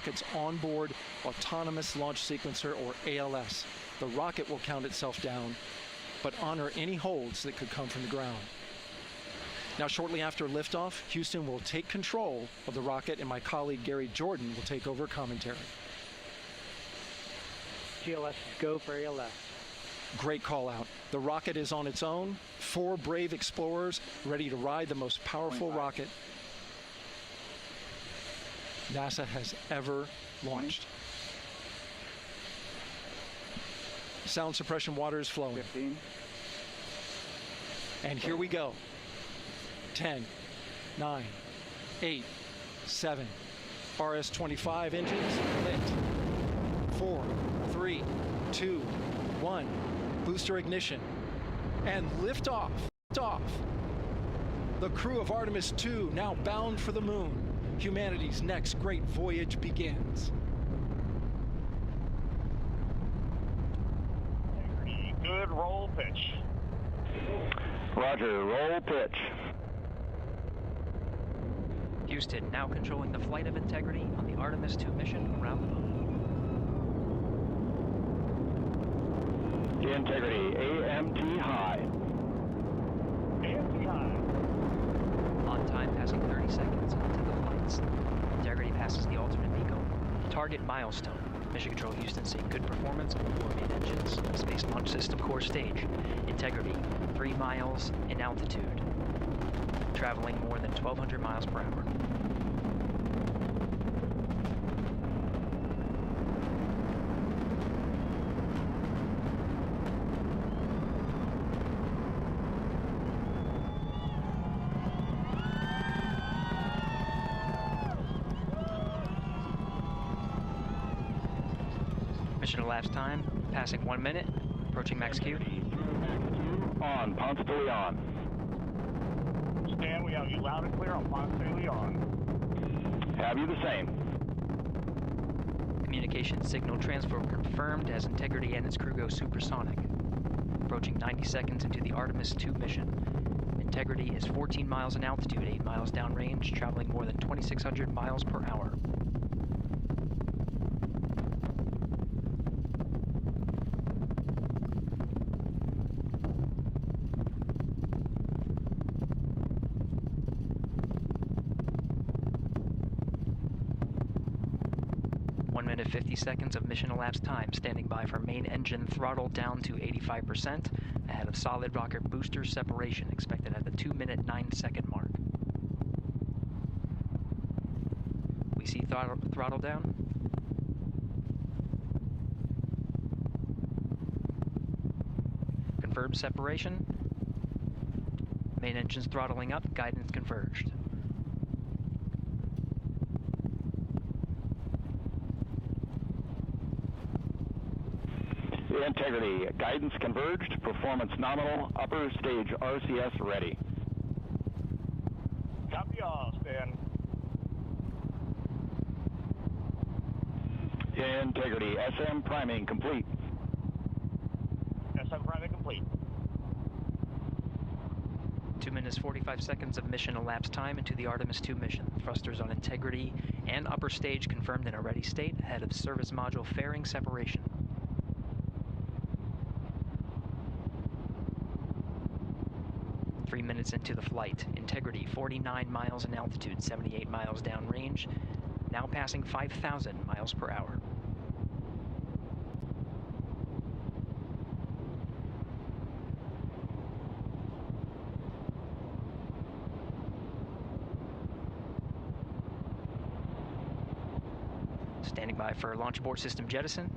rocket's onboard autonomous launch sequencer, or ALS. The rocket will count itself down, but honor any holds that could come from the ground. Now, shortly after liftoff, Houston will take control of the rocket, and my colleague Gary Jordan will take over commentary. GLS, go for ALS. Great call out. The rocket is on its own. 4 brave explorers ready to ride the most powerful rocket NASA has ever launched. Sound suppression water is flowing. 15. And here we go. 10, 9, 8, 7. RS-25 engines lit. 4, 3, 2, 1. Booster ignition. And liftoff. Liftoff. The crew of Artemis 2 now bound for the moon. Humanity's next great voyage begins. Good roll pitch. Roger, roll pitch. Houston now controlling the flight of Integrity on the Artemis 2 mission around the moon. Integrity, AMT high. AMT high. On time, passing 30 seconds into the flights. Integrity passes the alternate MECO. Target milestone. Mission Control Houston seeing good performance on the 4 main engines. Space Launch System core stage. Integrity, 3 miles in altitude. Traveling more than 1,200 miles per hour. Mission elapsed time, passing 1 minute, approaching max Q. On, Ponce de Leon. Stan, we have you loud and clear on Ponce de Leon. Have you the same? Communication signal transfer confirmed as Integrity and its crew go supersonic. Approaching 90 seconds into the Artemis 2 mission. Integrity is 14 miles in altitude, 8 miles downrange, traveling more than 2,600 miles per hour. Minute 50 seconds of mission elapsed time, standing by for main engine throttle down to 85%, ahead of solid rocket booster separation expected at the 2-minute 9-second mark. We see throttle down. Confirmed separation. Main engines throttling up, guidance converged. Integrity, guidance converged, performance nominal, upper stage RCS ready. Copy all, Stan. Integrity, SM priming complete. SM priming complete. 2 minutes 45 seconds of mission elapsed time into the Artemis 2 mission. Thrusters on Integrity and upper stage confirmed in a ready state ahead of service module fairing separation. 3 minutes into the flight. Integrity, 49 miles in altitude, 78 miles downrange, now passing 5,000 miles per hour. Standing by for launch abort system jettison.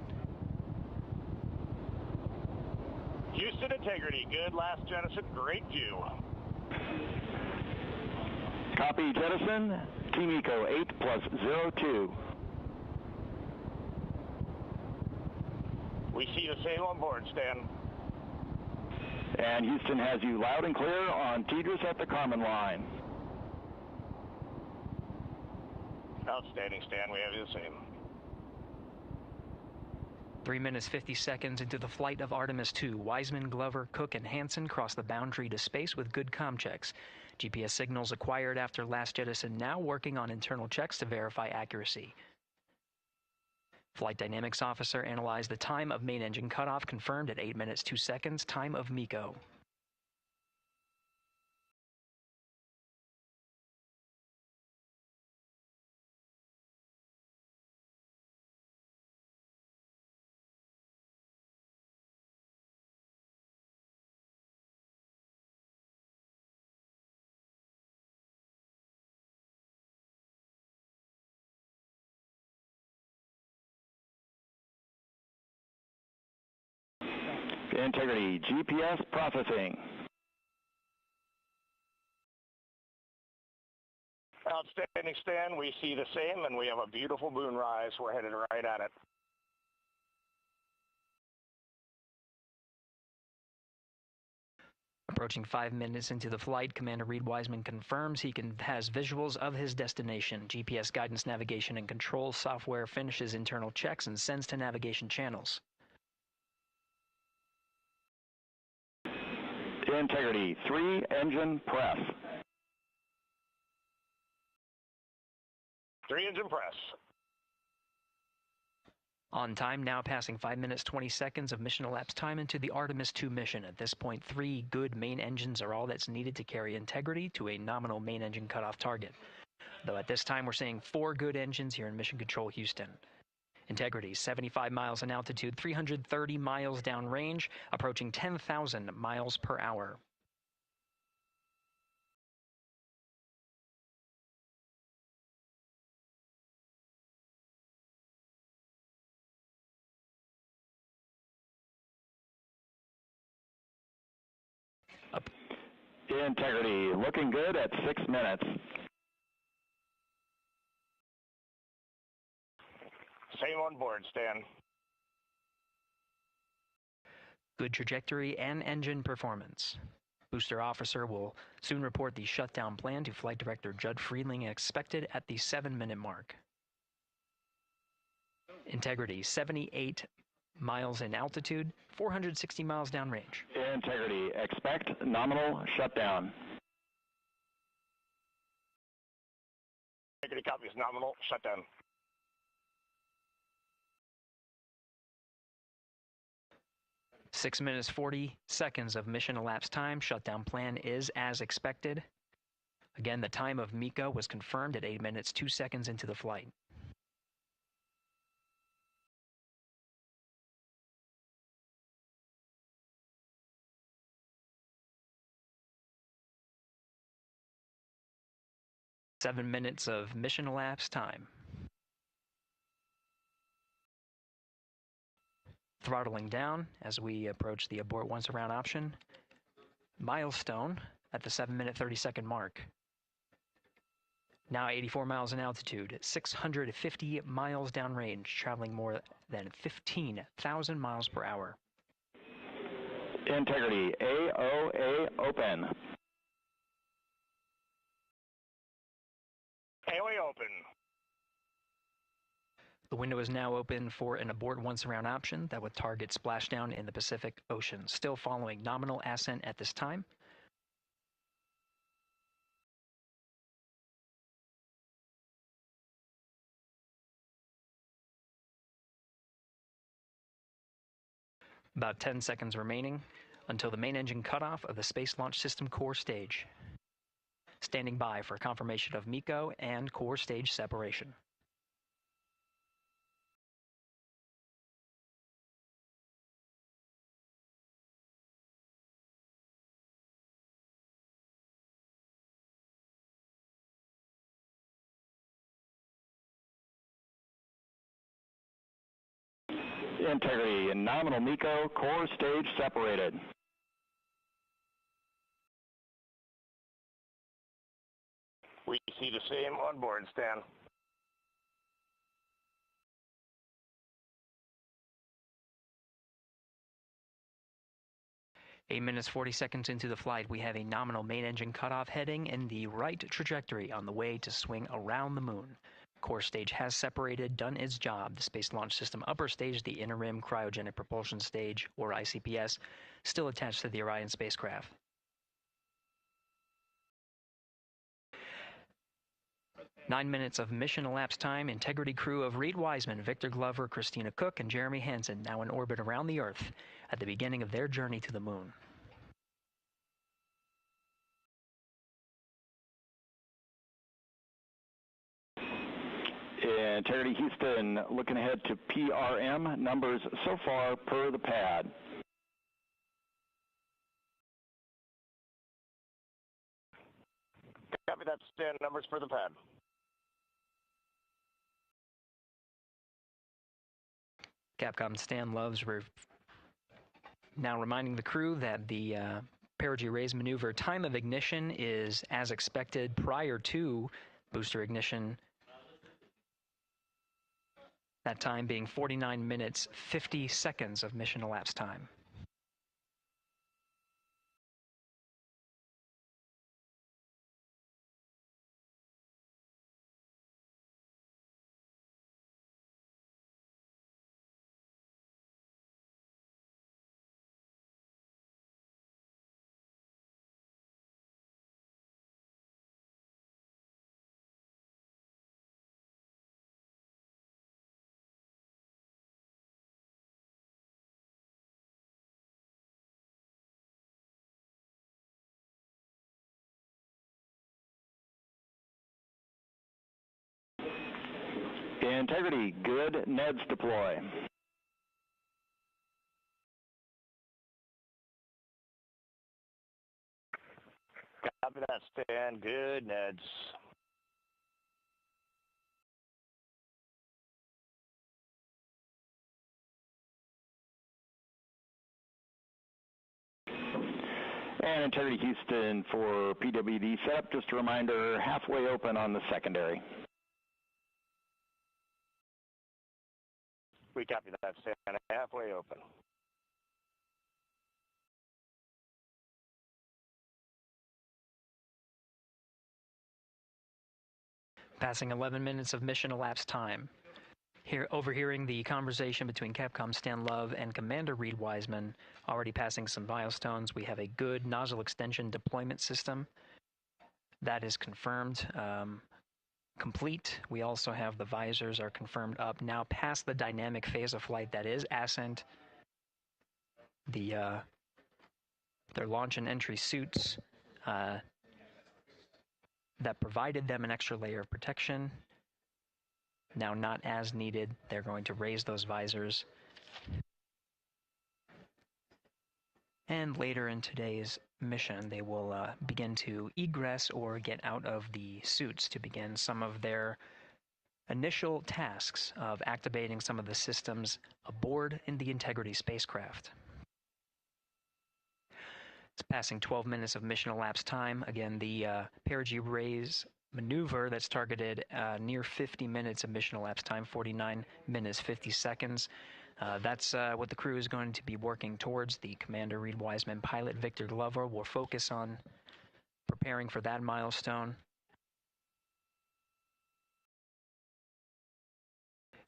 Houston Integrity, good last jettison, great view. Copy jettison, Team Eco 8+02. We see the same on board, Stan. And Houston has you loud and clear on TDRS at the Kármán line. Outstanding, Stan, we have you the same. 3 minutes 50 seconds into the flight of Artemis 2, Wiseman, Glover, Cook, and Hansen cross the boundary to space with good comm checks. GPS signals acquired after last jettison now working on internal checks to verify accuracy. Flight Dynamics Officer analyzed the time of main engine cutoff, confirmed at 8 minutes 2 seconds, time of MECO. Integrity, GPS processing. Outstanding, Stan. We see the same, and we have a beautiful moonrise. We're headed right at it. Approaching 5 minutes into the flight, Commander Reed Wiseman confirms he has visuals of his destination. GPS guidance, navigation, and control software finishes internal checks and sends to navigation channels. Integrity, 3 engine press. 3 engine press. On time, now passing 5 minutes 20 seconds of mission elapsed time into the Artemis II mission. At this point, 3 good main engines are all that's needed to carry Integrity to a nominal main engine cutoff target. Though at this time, we're seeing 4 good engines here in Mission Control Houston. Integrity, 75 miles in altitude, 330 miles downrange, approaching 10,000 miles per hour. Integrity, looking good at 6 minutes. Same on board, Stan. Good trajectory and engine performance. Booster officer will soon report the shutdown plan to Flight Director Judd Friedling, expected at the 7-minute mark. Integrity, 78 miles in altitude, 460 miles downrange. Integrity, expect nominal shutdown. Integrity copies nominal shutdown. Six minutes 40 seconds of mission elapsed time. Shutdown plan is as expected. Again, the time of MECO was confirmed at 8 minutes 2 seconds into the flight. Seven minutes of mission elapsed time. Throttling down as we approach the abort once around option. Milestone at the 7-minute 30-second mark. Now 84 miles in altitude, 650 miles downrange, traveling more than 15,000 miles per hour. Integrity, AOA open. AOA open. The window is now open for an abort once around option that would target splashdown in the Pacific Ocean. Still following nominal ascent at this time. About 10 seconds remaining until the main engine cutoff of the Space Launch System core stage. Standing by for confirmation of MECO and core stage separation. Integrity, nominal MECO, core stage separated. We see the same on board, Stan. Eight minutes 40 seconds into the flight, we have a nominal main engine cutoff heading in the right trajectory on the way to swing around the moon. Core stage has separated, done its job. The Space Launch System upper stage, the Inner Rim Cryogenic Propulsion Stage, or ICPS, still attached to the Orion spacecraft. 9 minutes of mission elapsed time. Integrity crew of Reed Wiseman, Victor Glover, Christina Cook, and Jeremy Hansen now in orbit around the Earth at the beginning of their journey to the moon. Integrity Houston, looking ahead to PRM. Numbers so far per the pad. Copy that, Stan. Numbers for the pad. Capcom Stan Loves now reminding the crew that the perigee raise maneuver time of ignition is as expected prior to booster ignition. That time being 49 minutes, 50 seconds of mission elapsed time. Integrity, good. NEDS deploy. Copy that, Stan. Good, Neds. And Integrity Houston for PWD setup. Just a reminder, halfway open on the secondary. We copy that, Stan. Halfway open. Passing 11 minutes of mission elapsed time. Here, overhearing the conversation between Capcom Stan Love and Commander Reed Wiseman, already passing some milestones. We have a good nozzle extension deployment system. That is confirmed. Complete. We also have the visors are confirmed up. Now past the dynamic phase of flight, that is ascent. Their launch and entry suits that provided them an extra layer of protection. Now not as needed. They're going to raise those visors. And later in today's mission, they will begin to egress or get out of the suits to begin some of their initial tasks of activating some of the systems aboard in the Integrity spacecraft. It's passing 12 minutes of mission elapsed time. Again, the perigee raise maneuver that's targeted near 50 minutes of mission elapsed time, 49 minutes, 50 seconds. That's what the crew is going to be working towards. The Commander Reed Wiseman, pilot Victor Glover will focus on preparing for that milestone.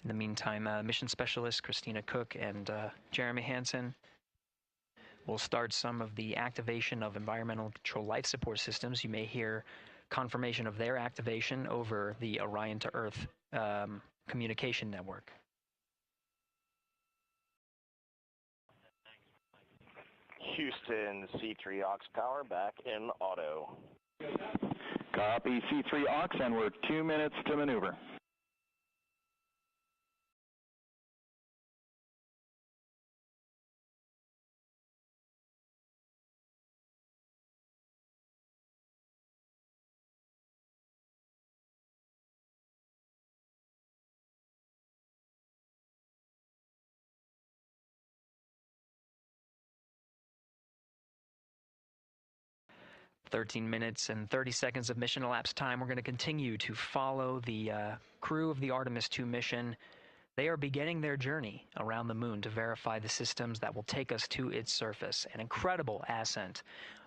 In the meantime, mission specialist Christina Cook and Jeremy Hansen will start some of the activation of environmental control life support systems. You may hear confirmation of their activation over the Orion to Earth communication network. Houston, C3 aux power back in auto. Copy C3 aux, and we're 2 minutes to maneuver. "13 minutes and 30 seconds of mission elapsed time. We're going to continue to follow the crew of the Artemis 2 mission. They are beginning their journey around the moon to verify the systems that will take us to its surface. An incredible ascent.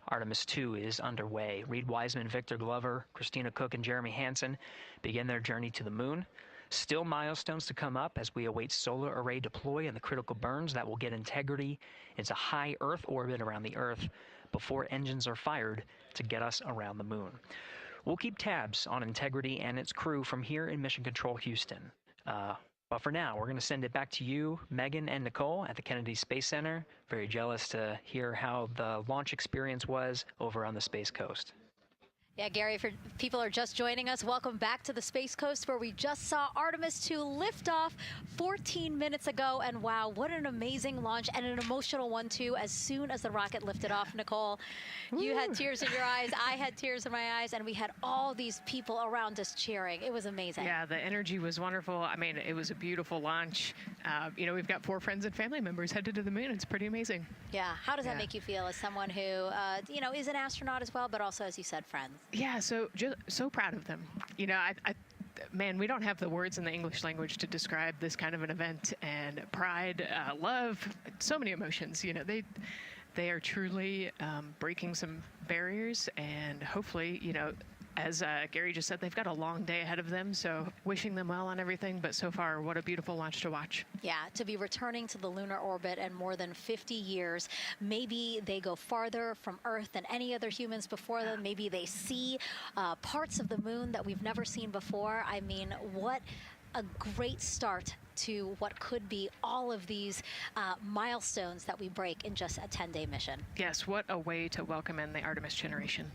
Artemis 2 is underway. Reed Wiseman, Victor Glover, Christina Cook, and Jeremy Hansen begin their journey to the moon. Still milestones to come up as we await solar array deploy and the critical burns that will get Integrity into high Earth orbit around the Earth before engines are fired to get us around the moon. We'll keep tabs on Integrity and its crew from here in Mission Control Houston. But for now, we're going to send it back to you, Megan and Nicole at the Kennedy Space Center. Very jealous to hear how the launch experience was over on the Space Coast. Yeah, Gary, if people are just joining us, welcome back to the Space Coast, where we just saw Artemis 2 lift off 14 minutes ago. And wow, what an amazing launch, and an emotional one, too, as soon as the rocket lifted off. Nicole, you had tears in your eyes, I had tears in my eyes, and we had all these people around us cheering. It was amazing. Yeah, the energy was wonderful. I mean, it was a beautiful launch. We've got 4 friends and family members headed to the moon. It's pretty amazing. Yeah, how does that make you feel as someone who, is an astronaut as well, but also, as you said, friends? Yeah, so proud of them. Man, we don't have the words in the English language to describe this kind of an event, and pride, love, so many emotions. They are truly breaking some barriers, and hopefully, as Gary just said, they've got a long day ahead of them, so wishing them well on everything. But so far, what a beautiful launch to watch. Yeah, to be returning to the lunar orbit in more than 50 years. Maybe they go farther from Earth than any other humans before them. Maybe they see parts of the moon that we've never seen before. I mean, what a great start to what could be all of these milestones that we break in just a 10-day mission. Yes, what a way to welcome in the Artemis generation.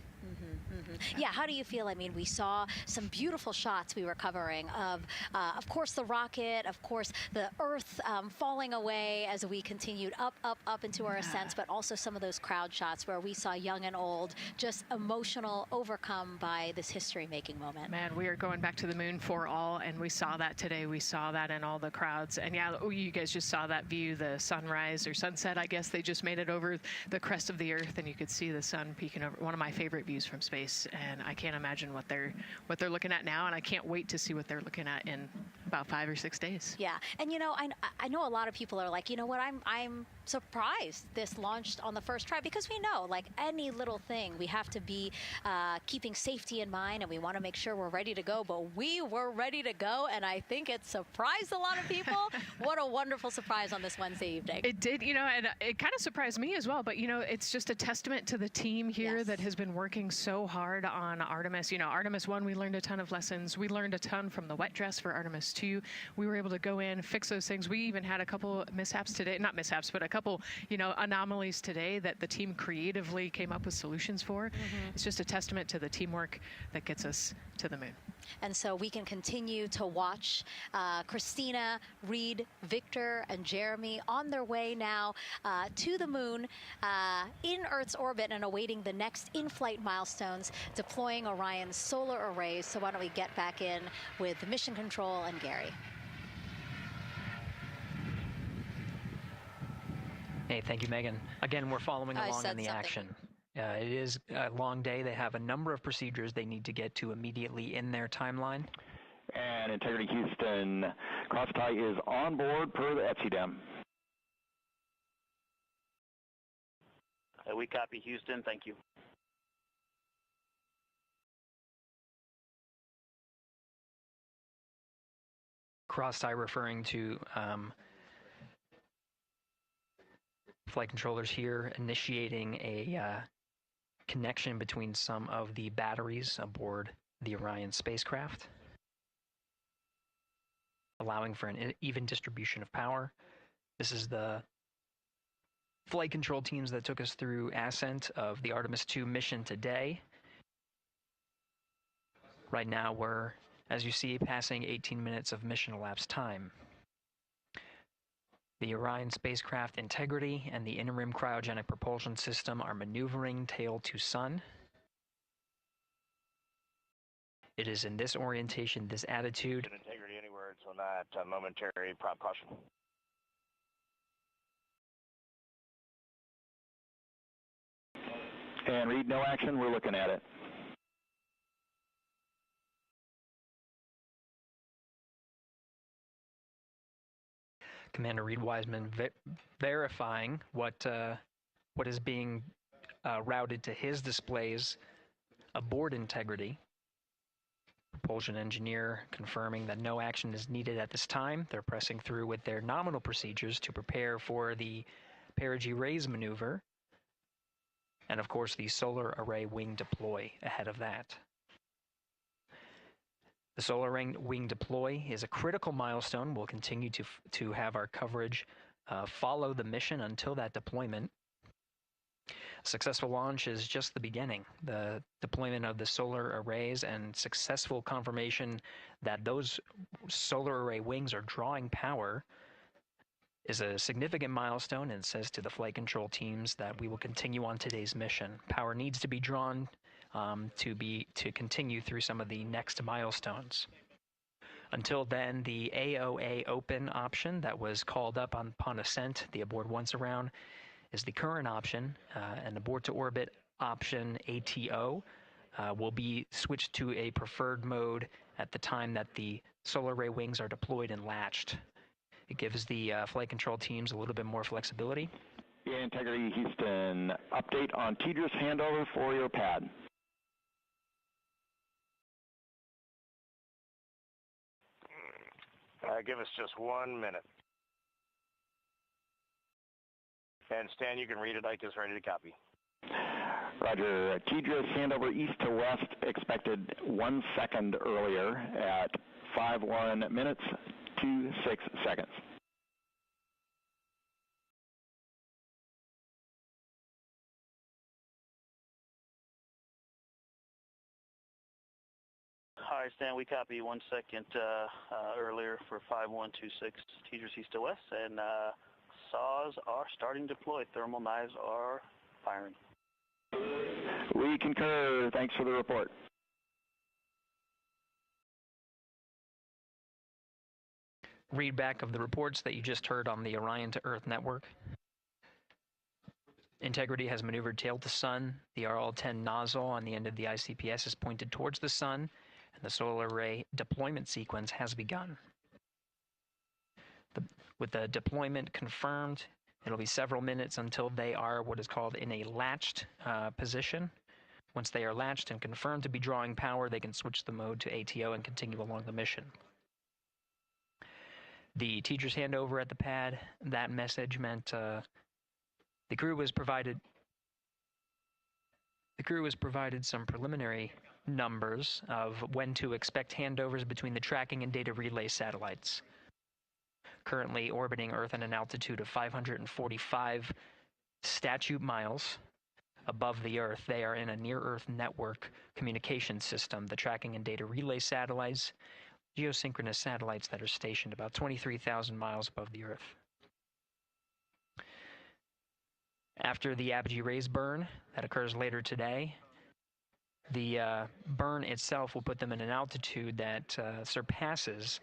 Yeah, how do you feel? I mean, we saw some beautiful shots we were covering of course, the rocket, of course, the Earth falling away as we continued up into our ascents, but also some of those crowd shots where we saw young and old, just emotional, overcome by this history-making moment. Man, we are going back to the moon for all, and we saw that today. We saw that in all the crowds. And yeah, you guys just saw that view, the sunrise or sunset, I guess. They just made it over the crest of the Earth, and you could see the sun peeking over. One of my favorite views from space. And I can't imagine what they're looking at now, and I can't wait to see what they're looking at in about 5 or 6 days. Yeah, and I know a lot of people are like, I'm surprised this launched on the first try, because we know, like any little thing, we have to be keeping safety in mind, and we want to make sure we're ready to go. But we were ready to go, and I think it surprised a lot of people. What a wonderful surprise on this Wednesday evening. It did, and it kind of surprised me as well. But it's just a testament to the team here that has been working so hard on Artemis. Artemis 1, we learned a ton of lessons. We learned a ton from the wet dress for Artemis 2. We were able to go in, fix those things. We even had a couple mishaps today, not mishaps, but a couple, anomalies today that the team creatively came up with solutions for. It's just a testament to the teamwork that gets us to the moon. And so we can continue to watch Christina, Reed, Victor, and Jeremy on their way now to the moon in Earth's orbit, and awaiting the next in-flight milestones, deploying Orion's solar arrays. So why don't we get back in with Mission Control and Gary. Hey, thank you, Megan. Again, we're following along in the action. It is a long day. They have a number of procedures they need to get to immediately in their timeline. And Integrity Houston, crosstie is on board per the ETSIDEM. We copy, Houston. Thank you. Crosstie referring to flight controllers here initiating a connection between some of the batteries aboard the Orion spacecraft, allowing for an even distribution of power. This is the flight control teams that took us through ascent of the Artemis 2 mission today. Right now we're, as you see, passing 18 minutes of mission elapsed time. The Orion spacecraft Integrity and the interim cryogenic propulsion system are maneuvering tail to sun. It is in this orientation, this attitude. Integrity, any words on that momentary prop caution? And Reed, no action. We're looking at it. Commander Reed Wiseman verifying what is being routed to his displays aboard Integrity. Propulsion engineer confirming that no action is needed at this time. They're pressing through with their nominal procedures to prepare for the perigee raise maneuver. And of course, the solar array wing deploy ahead of that. The solar wing deploy is a critical milestone. We'll continue to have our coverage follow the mission until that deployment. A successful launch is just the beginning. The deployment of the solar arrays and successful confirmation that those solar array wings are drawing power is a significant milestone, and says to the flight control teams that we will continue on today's mission. Power needs to be drawn to continue through some of the next milestones. Until then, the AOA open option that was called up upon ascent, the abort once around, is the current option. An abort to orbit option, ATO, will be switched to a preferred mode at the time that the solar array wings are deployed and latched. It gives the flight control teams a little bit more flexibility. Integrity Houston, update on TDRS handover for your pad. Give us just 1 minute. And Stan, you can read it. Ike is ready to copy. Roger. TDRS handover east to west expected 1 second earlier at 5:1 minutes 26 seconds. Hi, Stan. We copy 1 second earlier for 5126 TDRS east to west, and saws are starting to deploy. Thermal knives are firing. We concur. Thanks for the report. Readback of the reports that you just heard on the Orion to Earth network. Integrity has maneuvered tail to sun. The RL-10 nozzle on the end of the ICPS is pointed towards the sun, and the solar array deployment sequence has begun. With the deployment confirmed, it'll be several minutes until they are what is called in a latched position. Once they are latched and confirmed to be drawing power, they can switch the mode to ATO and continue along the mission. The teacher's handover at the pad, that message meant the crew was provided some preliminary numbers of when to expect handovers between the tracking and data relay satellites. Currently orbiting Earth at an altitude of 545 statute miles above the Earth, they are in a near-Earth network communication system. The tracking and data relay satellites, geosynchronous satellites that are stationed about 23,000 miles above the Earth. After the apogee rays burn, that occurs later today, the burn itself will put them in an altitude that surpasses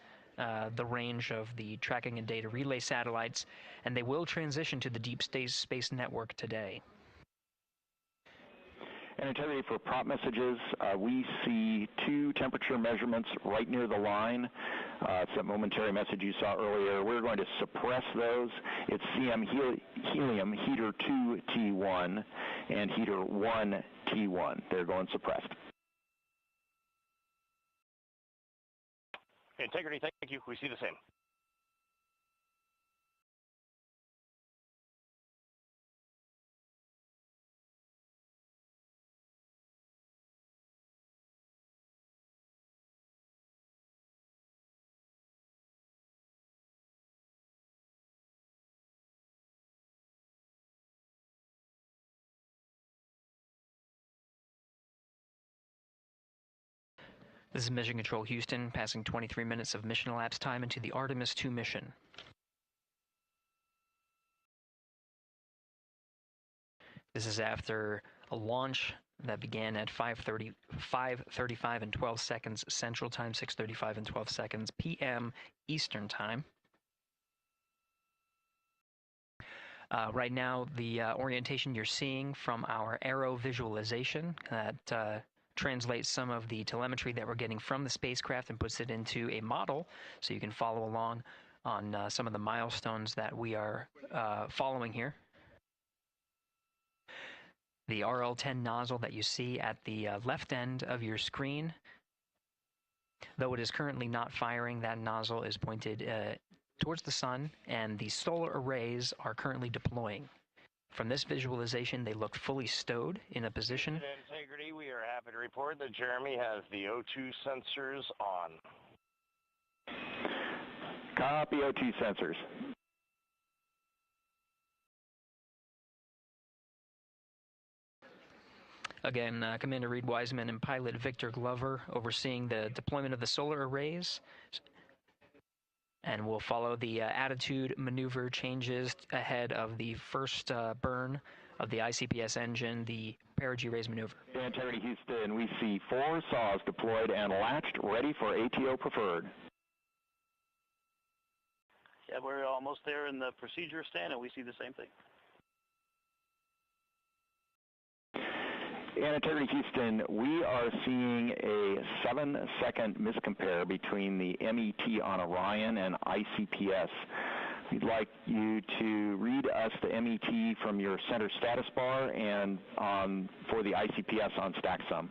the range of the tracking and data relay satellites, and they will transition to the deep space network today. And Integrity, for prop messages, we see 2 temperature measurements right near the line. It's that momentary message you saw earlier. We're going to suppress those. It's CM helium heater 2 T1 and heater 1 T1. They're going suppressed. Integrity, thank you. We see the same. This is Mission Control Houston, passing 23 minutes of mission elapsed time into the Artemis 2 mission. This is after a launch that began at 5:35 and 12 seconds Central Time, 6:35 and 12 seconds p.m. Eastern Time. Right now, the orientation you're seeing from our aero visualization that translates some of the telemetry that we're getting from the spacecraft and puts it into a model so you can follow along on some of the milestones that we are following here. The RL-10 nozzle that you see at the left end of your screen, though it is currently not firing, that nozzle is pointed towards the sun, and the solar arrays are currently deploying. From this visualization, they look fully stowed in a position. Integrity, we are happy to report that Jeremy has the O2 sensors on. Copy O2 sensors. Again, Commander Reed Wiseman and pilot Victor Glover overseeing the deployment of the solar arrays. And we'll follow the attitude maneuver changes ahead of the first burn of the ICPS engine, the perigee raise maneuver. Integrity Houston, we see 4 saws deployed and latched, ready for ATO preferred. Yeah, we're almost there in the procedure stand, and we see the same thing. And Integrity Houston, we are seeing a 7-second miscompare between the MET on Orion and ICPS. We'd like you to read us the MET from your center status bar and for the ICPS on StackSum.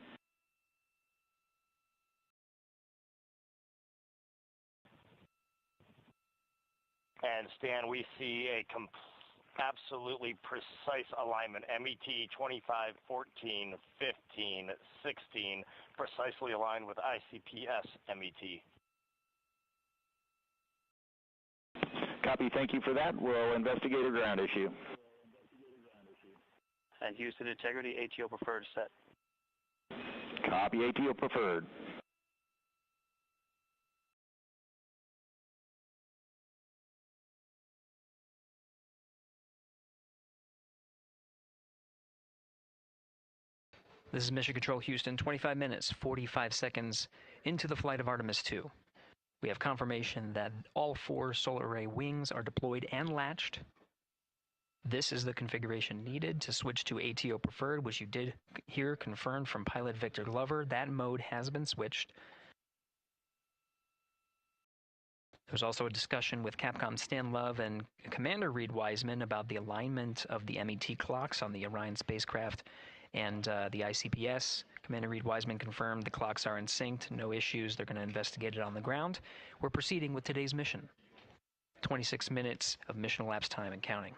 And Stan, we see a absolutely precise alignment. MET 25, 14, 15, 16, precisely aligned with ICPS MET. Copy, thank you for that. We'll investigate a ground issue. And Houston Integrity, ATO preferred set. Copy, ATO preferred. This is Mission Control Houston, 25 minutes, 45 seconds into the flight of Artemis 2. We have confirmation that all 4 solar array wings are deployed and latched. This is the configuration needed to switch to ATO preferred, which you did hear confirmed from pilot Victor Glover. That mode has been switched. There was also a discussion with Capcom Stan Love and Commander Reed Wiseman about the alignment of the MET clocks on the Orion spacecraft and the ICPS. Commander Reed Wiseman confirmed the clocks are in sync, no issues. They're going to investigate it on the ground. We're proceeding with today's mission. 26 minutes of mission elapsed time and counting.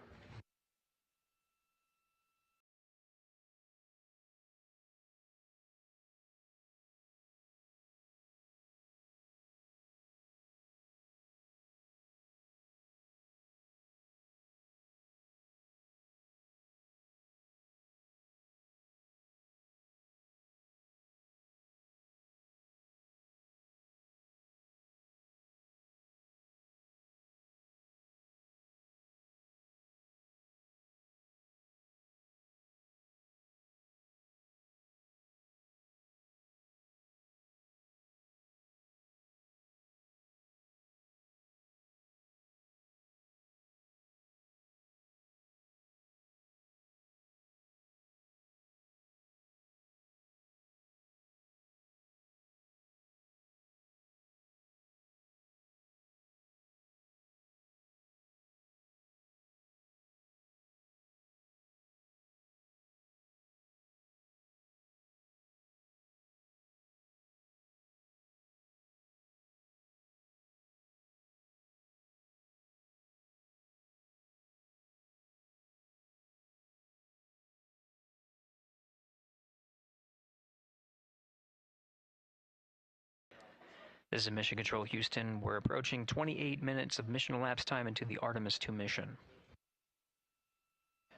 This is Mission Control Houston. We're approaching 28 minutes of mission elapsed time into the Artemis 2 mission.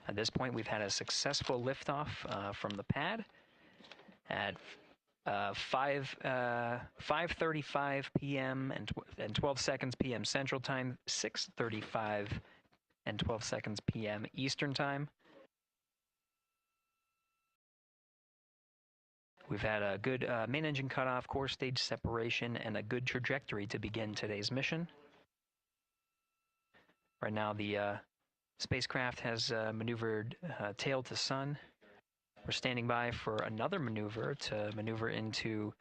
At this point, we've had a successful liftoff from the pad at 5:35 p.m. and 12 seconds p.m. Central Time, 6:35 and 12 seconds p.m. Eastern Time. We've had a good main engine cutoff, core stage separation, and a good trajectory to begin today's mission. Right now, the spacecraft has maneuvered tail to sun. We're standing by for another maneuver to maneuver into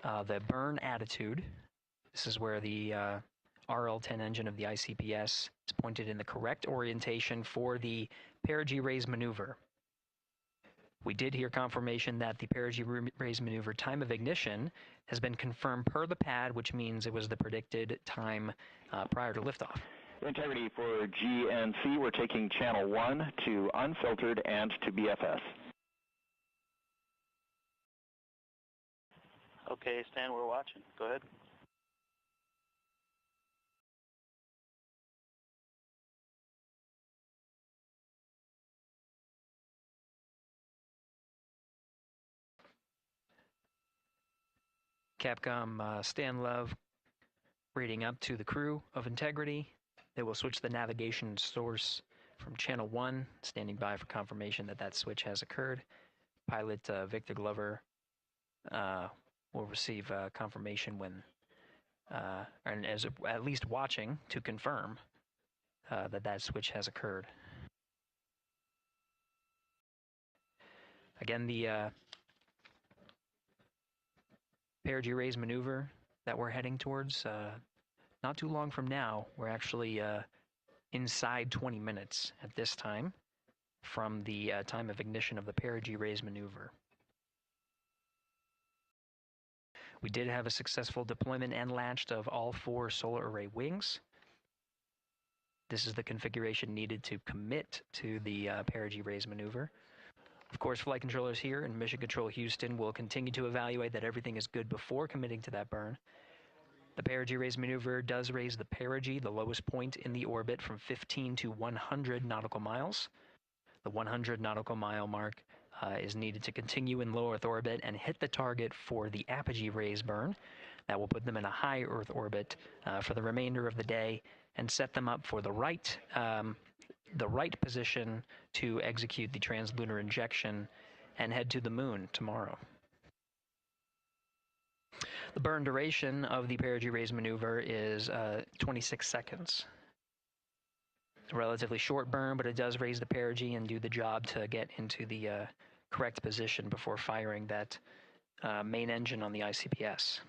the burn attitude. This is where the RL-10 engine of the ICPS is pointed in the correct orientation for the perigee raise maneuver. We did hear confirmation that the perigee raise maneuver time of ignition has been confirmed per the pad, which means it was the predicted time prior to liftoff. Integrity for GNC, we're taking channel 1 to unfiltered and to BFS. Okay, Stan, we're watching. Go ahead. Capcom Stan Love reading up to the crew of Integrity. They will switch the navigation source from Channel 1, standing by for confirmation that that switch has occurred. Pilot Victor Glover will receive confirmation when, and as at least watching to confirm that that switch has occurred. Again, the perigee raise maneuver that we're heading towards, not too long from now, we're actually inside 20 minutes at this time from the time of ignition of the perigee raise maneuver. We did have a successful deployment and launched of all 4 solar array wings. This is the configuration needed to commit to the perigee raise maneuver. Of course, flight controllers here in Mission Control Houston will continue to evaluate that everything is good before committing to that burn. The perigee raise maneuver does raise the perigee, the lowest point in the orbit, from 15 to 100 nautical miles. The 100 nautical mile mark is needed to continue in low Earth orbit and hit the target for the apogee raise burn. That will put them in a high Earth orbit for the remainder of the day and set them up for the right position to execute the translunar injection and head to the moon tomorrow. The burn duration of the perigee raise maneuver is 26 seconds. A relatively short burn, but it does raise the perigee and do the job to get into the correct position before firing that main engine on the ICPS.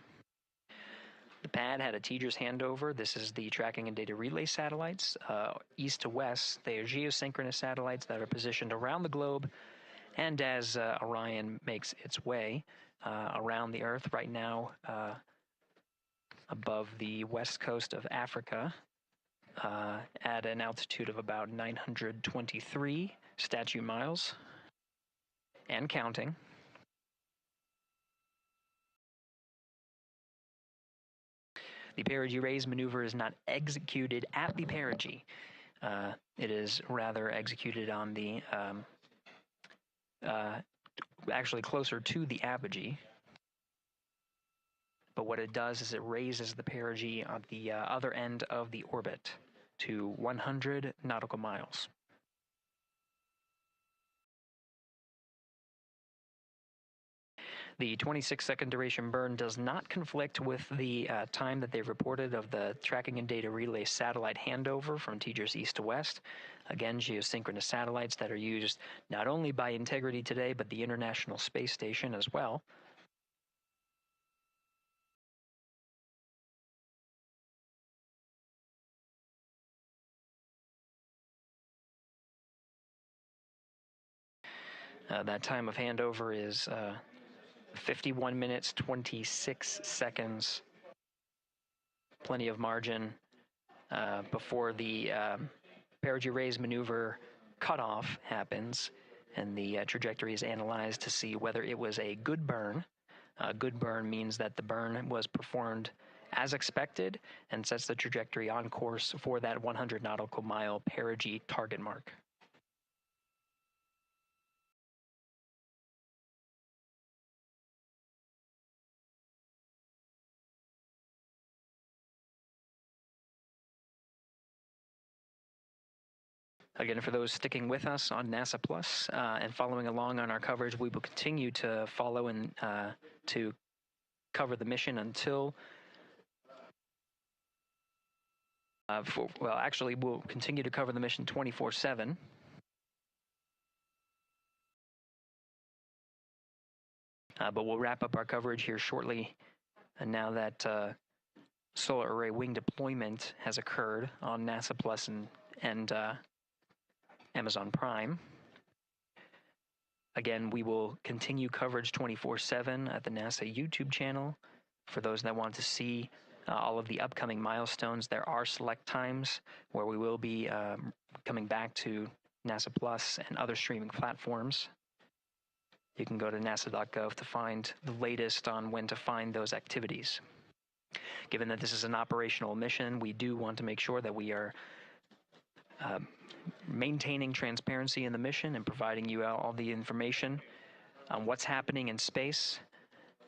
The pad had a TDRS handover. This is the tracking and data relay satellites. East to west, they are geosynchronous satellites that are positioned around the globe. And as Orion makes its way around the Earth right now, above the west coast of Africa, at an altitude of about 923 statute miles, and counting. The perigee raise maneuver is not executed at the perigee. It is rather executed on the, actually closer to the apogee. But what it does is it raises the perigee on the other end of the orbit to 100 nautical miles. The 26-second duration burn does not conflict with the time that they've reported of the tracking and data relay satellite handover from TDRS east to west. Again, geosynchronous satellites that are used not only by Integrity today, but the International Space Station as well. That time of handover is 51 minutes, 26 seconds. Plenty of margin before the perigee raise maneuver cutoff happens, and the trajectory is analyzed to see whether it was a good burn. A good burn means that the burn was performed as expected and sets the trajectory on course for that 100 nautical mile perigee target mark. Again, for those sticking with us on NASA Plus and following along on our coverage, we will continue to follow and to cover the mission until, actually, we'll continue to cover the mission 24/7. But we'll wrap up our coverage here shortly. And now that solar array wing deployment has occurred on NASA Plus and Amazon Prime. Again, we will continue coverage 24/7 at the NASA YouTube channel. For those that want to see all of the upcoming milestones, there are select times where we will be coming back to NASA Plus and other streaming platforms. You can go to nasa.gov to find the latest on when to find those activities. Given that this is an operational mission, we do want to make sure that we are maintaining transparency in the mission and providing you all the information on what's happening in space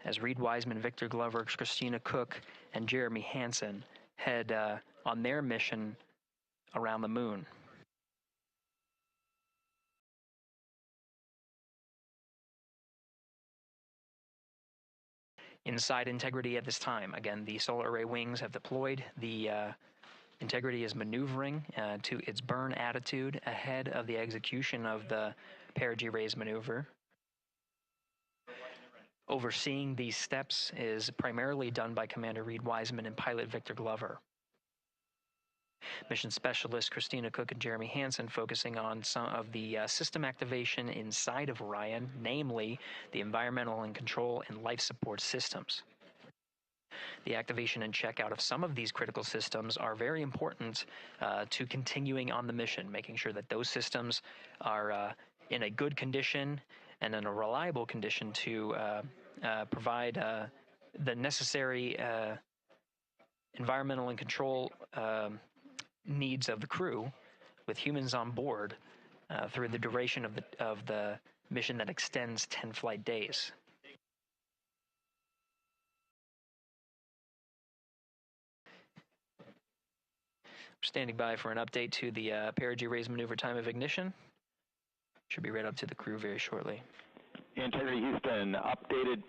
as Reed Wiseman, Victor Glover, Christina Cook, and Jeremy Hansen head on their mission around the moon. Inside Integrity at this time, again, the solar array wings have deployed. The Integrity is maneuvering to its burn attitude ahead of the execution of the perigee raise maneuver. Overseeing these steps is primarily done by Commander Reed Wiseman and pilot Victor Glover. Mission specialists Christina Cook and Jeremy Hansen focusing on some of the system activation inside of Orion, namely the environmental and control and life support systems. The activation and checkout of some of these critical systems are very important to continuing on the mission, making sure that those systems are in a good condition and in a reliable condition to provide the necessary environmental and control needs of the crew, with humans on board through the duration of the mission that extends 10 flight days. Standing by for an update to the perigee raise maneuver time of ignition. Should be right up to the crew very shortly. Integrity Houston, updated